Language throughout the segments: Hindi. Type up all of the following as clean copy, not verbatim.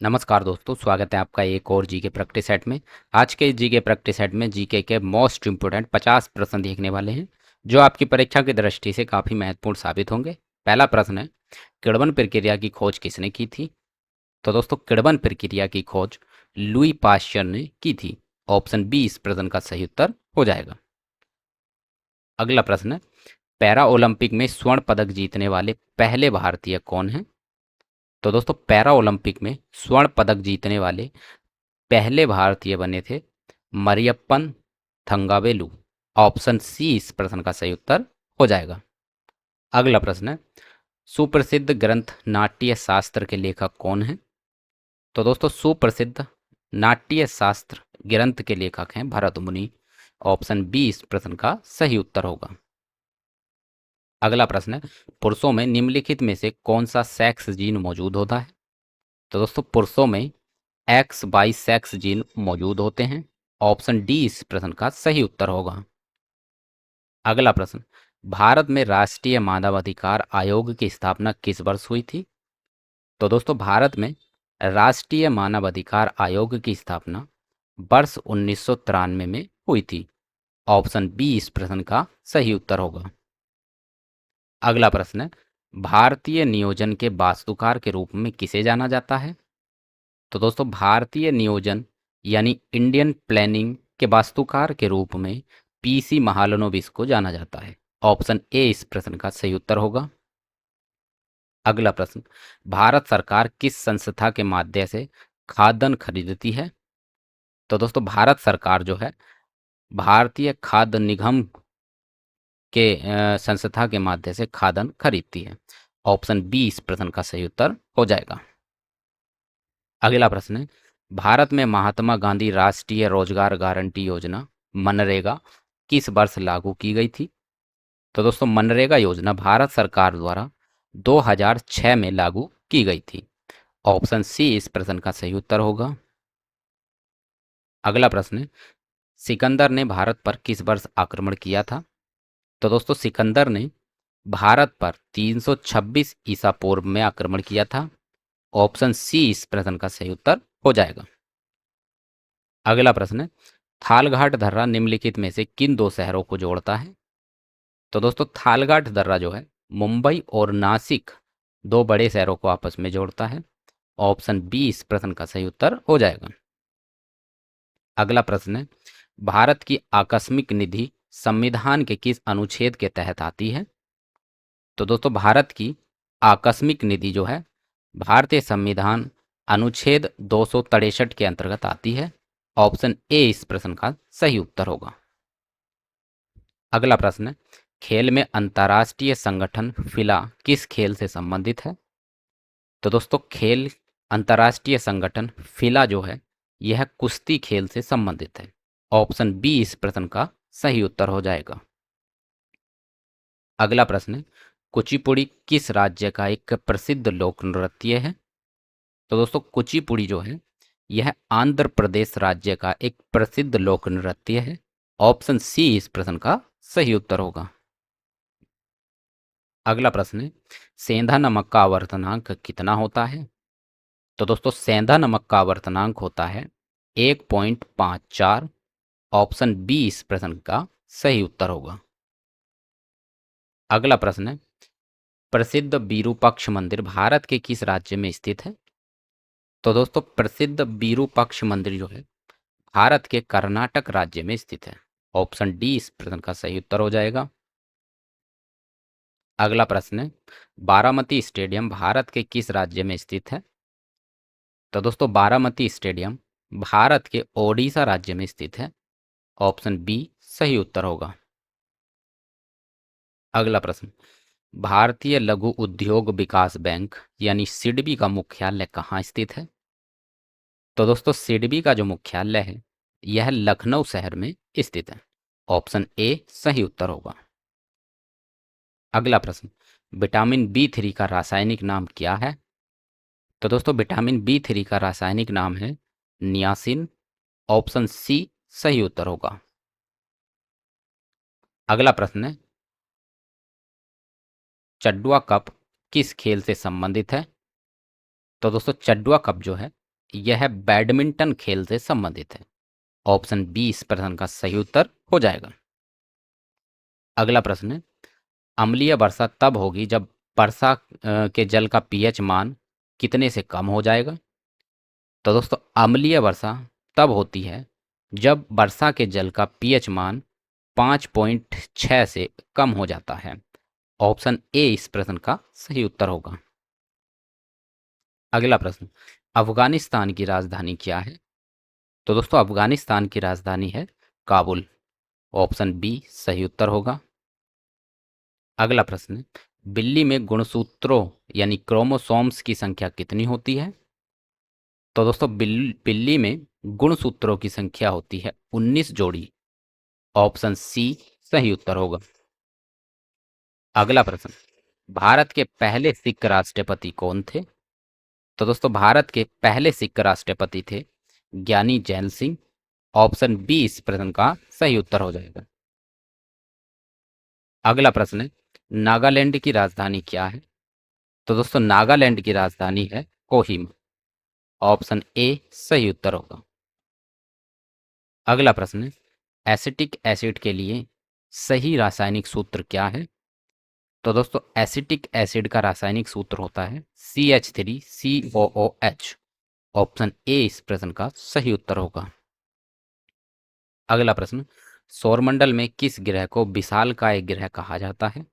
नमस्कार दोस्तों, स्वागत है आपका एक और जीके प्रैक्टिस सेट में। आज के जीके प्रैक्टिस सेट में जीके के मोस्ट इंपोर्टेंट 50 प्रश्न देखने वाले हैं जो आपकी परीक्षा की दृष्टि से काफ़ी महत्वपूर्ण साबित होंगे। पहला प्रश्न है, किण्वन प्रक्रिया की खोज किसने की थी? तो दोस्तों, किण्वन प्रक्रिया की खोज लुई पाश्चर ने की थी। ऑप्शन बी इस प्रश्न का सही उत्तर हो जाएगा। अगला प्रश्न है, पैरा ओलंपिक में स्वर्ण पदक जीतने वाले पहले भारतीय कौन हैं? तो दोस्तों, पैरा ओलंपिक में स्वर्ण पदक जीतने वाले पहले भारतीय बने थे मरियप्पन थंगावेलु। ऑप्शन सी इस प्रश्न का सही उत्तर हो जाएगा। अगला प्रश्न है, सुप्रसिद्ध ग्रंथ नाट्य शास्त्र के लेखक कौन हैं? तो दोस्तों, सुप्रसिद्ध नाट्य शास्त्र ग्रंथ के लेखक हैं भरत मुनि। ऑप्शन बी इस प्रश्न का सही उत्तर होगा। अगला प्रश्न है, पुरुषों में निम्नलिखित में से कौन सा सेक्स जीन मौजूद होता है? तो दोस्तों, पुरुषों में एक्स बाई सेक्स जीन मौजूद होते हैं। ऑप्शन डी इस प्रश्न का सही उत्तर होगा। अगला प्रश्न, भारत में राष्ट्रीय मानवाधिकार आयोग की स्थापना किस वर्ष हुई थी? तो दोस्तों, भारत में राष्ट्रीय मानवाधिकार आयोग की स्थापना वर्ष 1993 में हुई थी। ऑप्शन बी इस प्रश्न का सही उत्तर होगा। अगला प्रश्न है, भारतीय नियोजन के वास्तुकार के रूप में किसे जाना जाता है? तो दोस्तों, भारतीय नियोजन यानी इंडियन प्लानिंग के वास्तुकार के रूप में पीसी महालनोबिस को जाना जाता है। ऑप्शन ए इस प्रश्न का सही उत्तर होगा। अगला प्रश्न, भारत सरकार किस संस्था के माध्यम से खाद्यान्न खरीदती है? तो दोस्तों, भारत सरकार जो है भारतीय खाद्य निगम के संस्था के माध्यम से खाद्यान्न खरीदती है। ऑप्शन बी इस प्रश्न का सही उत्तर हो जाएगा। अगला प्रश्न है, भारत में महात्मा गांधी राष्ट्रीय रोजगार गारंटी योजना मनरेगा किस वर्ष लागू की गई थी? तो दोस्तों, मनरेगा योजना भारत सरकार द्वारा 2006 में लागू की गई थी। ऑप्शन सी इस प्रश्न का सही उत्तर होगा। अगला प्रश्न है, सिकंदर ने भारत पर किस वर्ष आक्रमण किया था? तो दोस्तों, सिकंदर ने भारत पर 326 ईसा पूर्व में आक्रमण किया था। ऑप्शन सी इस प्रश्न का सही उत्तर हो जाएगा। अगला प्रश्न है, थालघाट दर्रा निम्नलिखित में से किन दो शहरों को जोड़ता है? तो दोस्तों, थालघाट दर्रा जो है मुंबई और नासिक दो बड़े शहरों को आपस में जोड़ता है। ऑप्शन बी इस प्रश्न का सही उत्तर हो जाएगा। अगला प्रश्न है, भारत की आकस्मिक निधि संविधान के किस अनुच्छेद के तहत आती है? तो दोस्तों, भारत की आकस्मिक निधि जो है भारतीय संविधान अनुच्छेद 263 के अंतर्गत आती है। ऑप्शन ए इस प्रश्न का सही उत्तर होगा। अगला प्रश्न है, खेल में अंतर्राष्ट्रीय संगठन फिला किस खेल से संबंधित है? तो दोस्तों, खेल अंतर्राष्ट्रीय संगठन फिला जो है यह कुश्ती खेल से संबंधित है। ऑप्शन बी इस प्रश्न का सही उत्तर हो जाएगा। अगला प्रश्न है, कुचिपुड़ी किस राज्य का एक प्रसिद्ध लोक नृत्य है? तो दोस्तों, कुचिपुड़ी जो है यह आंध्र प्रदेश राज्य का एक प्रसिद्ध लोक नृत्य है। ऑप्शन सी इस प्रश्न का सही उत्तर होगा। अगला प्रश्न है, सेंधा नमक का आवर्तनांक कितना होता है? तो दोस्तों, सेंधा नमक का आवर्तनांक होता है 1.54। ऑप्शन बी इस प्रश्न का सही उत्तर होगा। अगला प्रश्न है, प्रसिद्ध विरूपाक्ष मंदिर भारत के किस राज्य में स्थित है? तो दोस्तों, प्रसिद्ध विरूपाक्ष मंदिर जो है भारत के कर्नाटक राज्य में स्थित है। ऑप्शन डी इस प्रश्न का सही उत्तर हो जाएगा। अगला प्रश्न है, बारामती स्टेडियम भारत के किस राज्य में स्थित है? तो दोस्तों, बारामती स्टेडियम भारत के ओडिशा राज्य में स्थित है। ऑप्शन बी सही उत्तर होगा। अगला प्रश्न, भारतीय लघु उद्योग विकास बैंक यानी सिडबी का मुख्यालय कहाँ स्थित है? तो दोस्तों, सिडबी का जो मुख्यालय है यह लखनऊ शहर में स्थित है। ऑप्शन ए सही उत्तर होगा। अगला प्रश्न, विटामिन बी 3 का रासायनिक नाम क्या है? तो दोस्तों, विटामिन बी 3 का रासायनिक नाम है नियासिन। ऑप्शन सी सही उत्तर होगा। अगला प्रश्न है, चड्डा कप किस खेल से संबंधित है? तो दोस्तों, चड्डा कप जो है यह बैडमिंटन खेल से संबंधित है। ऑप्शन बी इस प्रश्न का सही उत्तर हो जाएगा। अगला प्रश्न है, अम्लीय वर्षा तब होगी जब वर्षा के जल का पीएच मान कितने से कम हो जाएगा। तो दोस्तों अम्लीय वर्षा तब होती है जब वर्षा के जल का पीएच मान 5.6 से कम हो जाता है। ऑप्शन ए इस प्रश्न का सही उत्तर होगा। अगला प्रश्न, अफगानिस्तान की राजधानी क्या है। तो दोस्तों अफगानिस्तान की राजधानी है काबुल। ऑप्शन बी सही उत्तर होगा। अगला प्रश्न, बिल्ली में गुणसूत्रों यानी क्रोमोसोम्स की संख्या कितनी होती है। तो दोस्तों बिल्ली में गुणसूत्रों की संख्या होती है 19 जोड़ी। ऑप्शन सी सही उत्तर होगा। अगला प्रश्न, भारत के पहले सिख राष्ट्रपति कौन थे। तो दोस्तों भारत के पहले सिख राष्ट्रपति थे ज्ञानी जैल सिंह। ऑप्शन बी इस प्रश्न का सही उत्तर हो जाएगा। अगला प्रश्न है, नागालैंड की राजधानी क्या है। तो दोस्तों नागालैंड की राजधानी है कोहिमा। ऑप्शन ए सही उत्तर होगा। अगला प्रश्न है, एसिटिक एसिड के लिए सही रासायनिक सूत्र क्या है। तो दोस्तों एसिटिक एसिड का रासायनिक सूत्र होता है CH3COOH। ऑप्शन ए इस प्रश्न का सही उत्तर होगा। अगला प्रश्न, सौरमंडल में किस ग्रह को विशालकाय ग्रह कहा जाता है।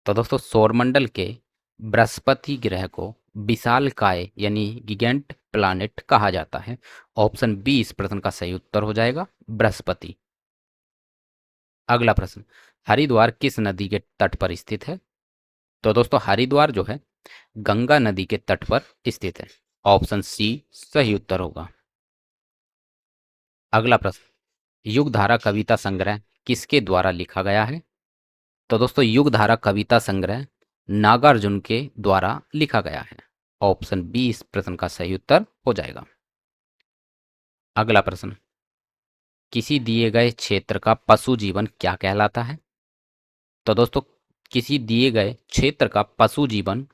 तो दोस्तों सौरमंडल के बृहस्पति ग्रह को विशालकाय यानी गिगेंट प्लैनेट कहा जाता है। ऑप्शन बी इस प्रश्न का सही उत्तर हो जाएगा बृहस्पति। अगला प्रश्न, हरिद्वार किस नदी के तट पर स्थित है। तो दोस्तों हरिद्वार जो है गंगा नदी के तट पर स्थित है। ऑप्शन सी सही उत्तर होगा। अगला प्रश्न, युगधारा कविता संग्रह किसके द्वारा लिखा गया है। तो दोस्तों युगधारा कविता संग्रह नागार्जुन के द्वारा लिखा गया है। ऑप्शन बी इस प्रश्न का सही उत्तर हो जाएगा। अगला प्रश्न, किसी दिए गए क्षेत्र का पशु जीवन क्या कहलाता है। तो दोस्तों किसी दिए गए क्षेत्र का पशु जीवन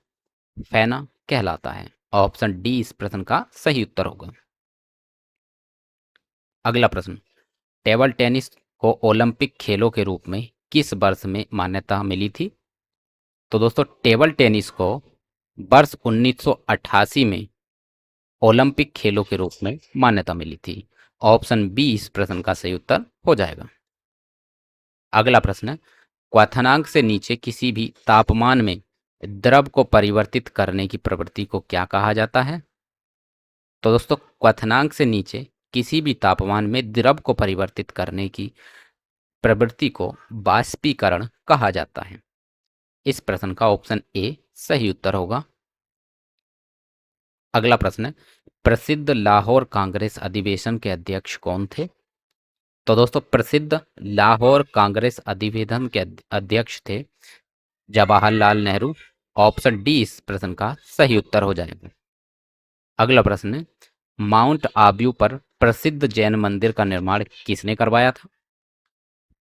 फैना कहलाता है। ऑप्शन डी इस प्रश्न का सही उत्तर होगा। अगला प्रश्न, टेबल टेनिस को ओलंपिक खेलों के रूप में किस वर्ष में मान्यता मिली थी। तो दोस्तों टेबल टेनिस को वर्ष 1988 में ओलंपिक खेलों के रूप में मान्यता मिली थी। ऑप्शन बी इस प्रश्न का सही उत्तर हो जाएगा। अगला प्रश्न, क्वथनांक से नीचे किसी भी तापमान में द्रव को परिवर्तित करने की प्रवृत्ति को क्या कहा जाता है। तो दोस्तों क्वथनांक से नीचे किसी भी तापमान में द्रव को परिवर्तित करने की प्रवृत्ति को वाष्पीकरण कहा जाता है। इस प्रश्न का ऑप्शन ए सही उत्तर होगा। अगला प्रश्न है, प्रसिद्ध लाहौर कांग्रेस अधिवेशन के अध्यक्ष कौन थे। तो दोस्तों प्रसिद्ध लाहौर कांग्रेस अधिवेशन के अध्यक्ष थे जवाहरलाल नेहरू। ऑप्शन डी इस प्रश्न का सही उत्तर हो जाएगा। अगला प्रश्न है, माउंट आबू पर प्रसिद्ध जैन मंदिर का निर्माण किसने करवाया था।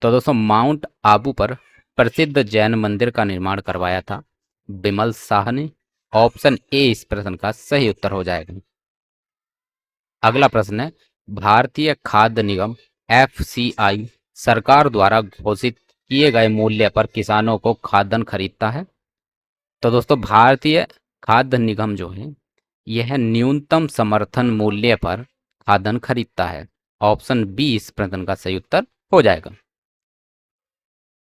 तो दोस्तों माउंट आबू पर प्रसिद्ध जैन मंदिर का निर्माण करवाया था बिमल शाह ने। ऑप्शन ए इस प्रश्न का सही उत्तर हो जाएगा। अगला प्रश्न है, भारतीय खाद्य निगम FCI सरकार द्वारा घोषित किए गए मूल्य पर किसानों को खाद्यान्न खरीदता है। तो दोस्तों भारतीय खाद्य निगम जो है यह न्यूनतम समर्थन मूल्य पर खाद्यान्न खरीदता है। ऑप्शन बी इस प्रश्न का सही उत्तर हो जाएगा।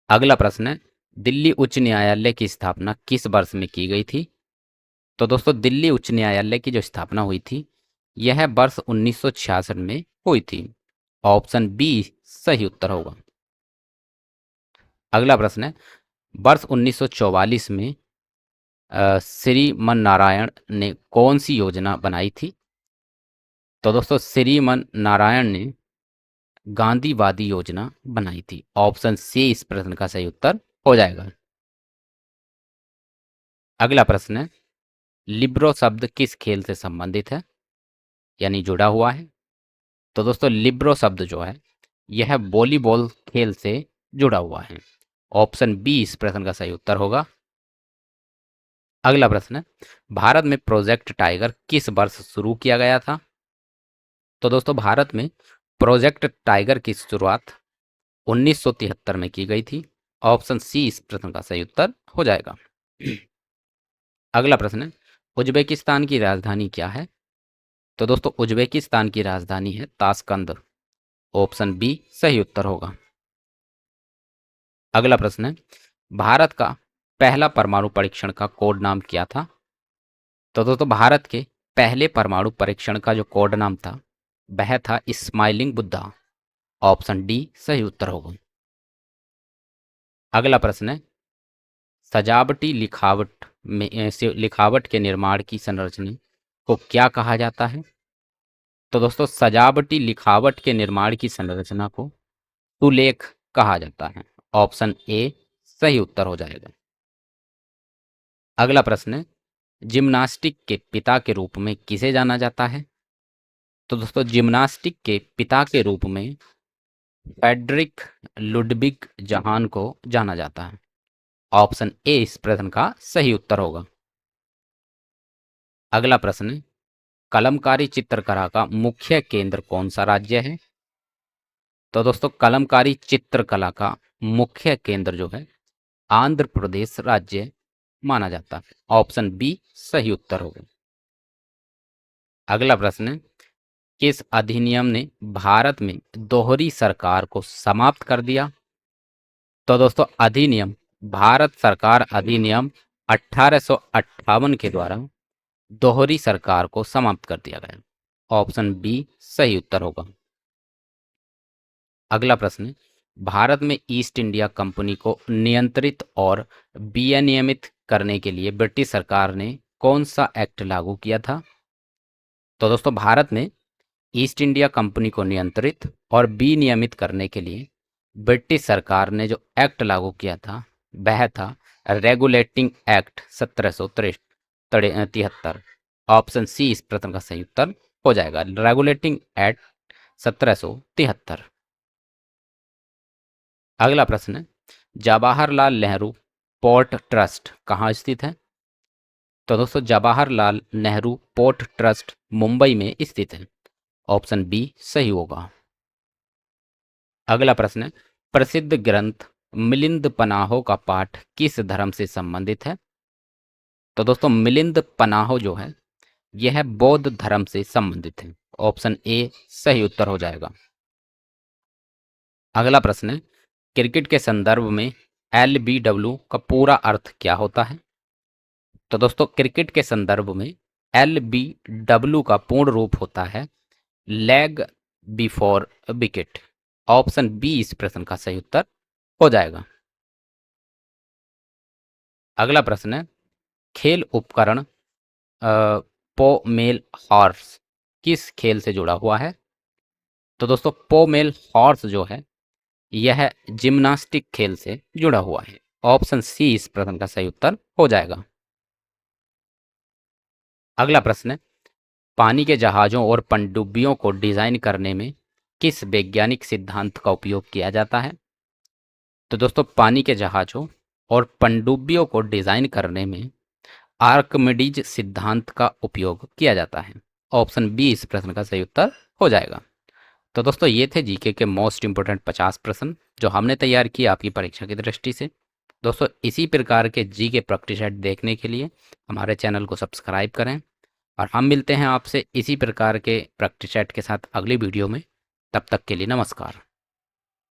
अगला प्रश्न है, दिल्ली उच्च न्यायालय की स्थापना किस वर्ष में की गई थी। तो दोस्तों दिल्ली उच्च न्यायालय की जो स्थापना हुई थी यह वर्ष 1966 में हुई थी। ऑप्शन बी सही उत्तर होगा। अगला प्रश्न है, वर्ष 1944 में श्रीमन नारायण ने कौन सी योजना बनाई थी। तो दोस्तों श्रीमन नारायण ने गांधीवादी योजना बनाई थी। ऑप्शन सी इस प्रश्न का सही उत्तर हो जाएगा। अगला प्रश्न है, लिब्रो शब्द किस खेल से संबंधित है यानी जुड़ा हुआ है। तो दोस्तों लिब्रो शब्द जो है यह वॉलीबॉल खेल से जुड़ा हुआ है। ऑप्शन बी इस प्रश्न का सही उत्तर होगा। अगला प्रश्न है, भारत में प्रोजेक्ट टाइगर किस वर्ष शुरू किया गया था। तो दोस्तों भारत में प्रोजेक्ट टाइगर की शुरुआत 1973 में की गई थी। ऑप्शन सी इस प्रश्न का सही उत्तर हो जाएगा। अगला प्रश्न है, उज्बेकिस्तान की राजधानी क्या है? तो दोस्तों उज्बेकिस्तान की राजधानी है ताशकंद। ऑप्शन बी सही उत्तर होगा। अगला प्रश्न है, भारत का पहला परमाणु परीक्षण का कोड नाम क्या था? तो दोस्तों भारत के पहले परमाणु परीक्षण का जो कोड नाम था वह था स्माइलिंग बुद्धा। ऑप्शन डी सही उत्तर होगा। अगला प्रश्न है, सजावटी लिखावट में से लिखावट के निर्माण की संरचना को क्या कहा जाता है? तो दोस्तों सजावटी लिखावट के निर्माण की संरचना को सुलेख कहा जाता है। ऑप्शन ए सही उत्तर हो जाएगा। अगला प्रश्न है, जिम्नास्टिक के पिता के रूप में किसे जाना जाता है? तो दोस्तों जिम्नास्टिक के पिता के रूप में फ्रेडरिक लुडविग जहान को जाना जाता है। ऑप्शन ए इस प्रश्न का सही उत्तर होगा। अगला प्रश्न है, कलमकारी चित्रकला का मुख्य केंद्र कौन सा राज्य है? तो दोस्तों कलमकारी चित्रकला का मुख्य केंद्र जो है आंध्र प्रदेश राज्य माना जाता है। ऑप्शन बी सही उत्तर होगा। अगला प्रश्न है, किस अधिनियम ने भारत में दोहरी सरकार को समाप्त कर दिया? तो दोस्तों अधिनियम भारत सरकार अधिनियम 1858 के द्वारा दोहरी सरकार को समाप्त कर दिया गया। ऑप्शन बी सही उत्तर होगा। अगला प्रश्न है, भारत में ईस्ट इंडिया कंपनी को नियंत्रित और विनियमित करने के लिए ब्रिटिश सरकार ने कौन सा एक्ट लागू किया था? तो दोस्तों भारत में ईस्ट इंडिया कंपनी को नियंत्रित और विनियमित करने के लिए ब्रिटिश सरकार ने जो एक्ट लागू किया था वह था रेगुलेटिंग एक्ट 1773। ऑप्शन सी इस प्रश्न का सही उत्तर हो जाएगा। Regulating act 1773। अगला प्रश्न है, जवाहरलाल नेहरू पोर्ट ट्रस्ट कहाँ स्थित है? तो दोस्तों जवाहरलाल नेहरू पोर्ट ट्रस्ट मुंबई में स्थित है। ऑप्शन बी सही होगा। अगला प्रश्न है, प्रसिद्ध ग्रंथ मिलिंद पनाहो का पाठ किस धर्म से संबंधित है? तो दोस्तों मिलिंद पनाहो जो है यह बौद्ध धर्म से संबंधित है। ऑप्शन ए सही उत्तर हो जाएगा। अगला प्रश्न है, क्रिकेट के संदर्भ में LBW का पूरा अर्थ क्या होता है? तो दोस्तों क्रिकेट के संदर्भ में LBW का पूर्ण रूप होता है leg before wicket. Option B इस प्रश्न का सही उत्तर हो जाएगा। अगला प्रश्न है, खेल उपकरण पोमेल हॉर्स किस खेल से जुड़ा हुआ है? तो दोस्तों पोमेल हॉर्स जो है यह जिम्नास्टिक खेल से जुड़ा हुआ है। ऑप्शन सी इस प्रश्न का सही उत्तर हो जाएगा। अगला प्रश्न है, पानी के जहाजों और पनडुब्बियों को डिजाइन करने में किस वैज्ञानिक सिद्धांत का उपयोग किया जाता है? तो दोस्तों पानी के जहाजों और पनडुब्बियों को डिजाइन करने में आर्कमिडीज सिद्धांत का उपयोग किया जाता है। ऑप्शन बी इस प्रश्न का सही उत्तर हो जाएगा। तो दोस्तों ये थे जीके के मोस्ट इंपोर्टेंट 50 प्रश्न जो हमने तैयार किए आपकी परीक्षा की दृष्टि से। दोस्तों इसी प्रकार के जीके प्रैक्टिस सेट देखने के लिए हमारे चैनल को सब्सक्राइब करें और हम मिलते हैं आपसे इसी प्रकार के प्रैक्टिस सेट के साथ अगली वीडियो में। तब तक के लिए नमस्कार।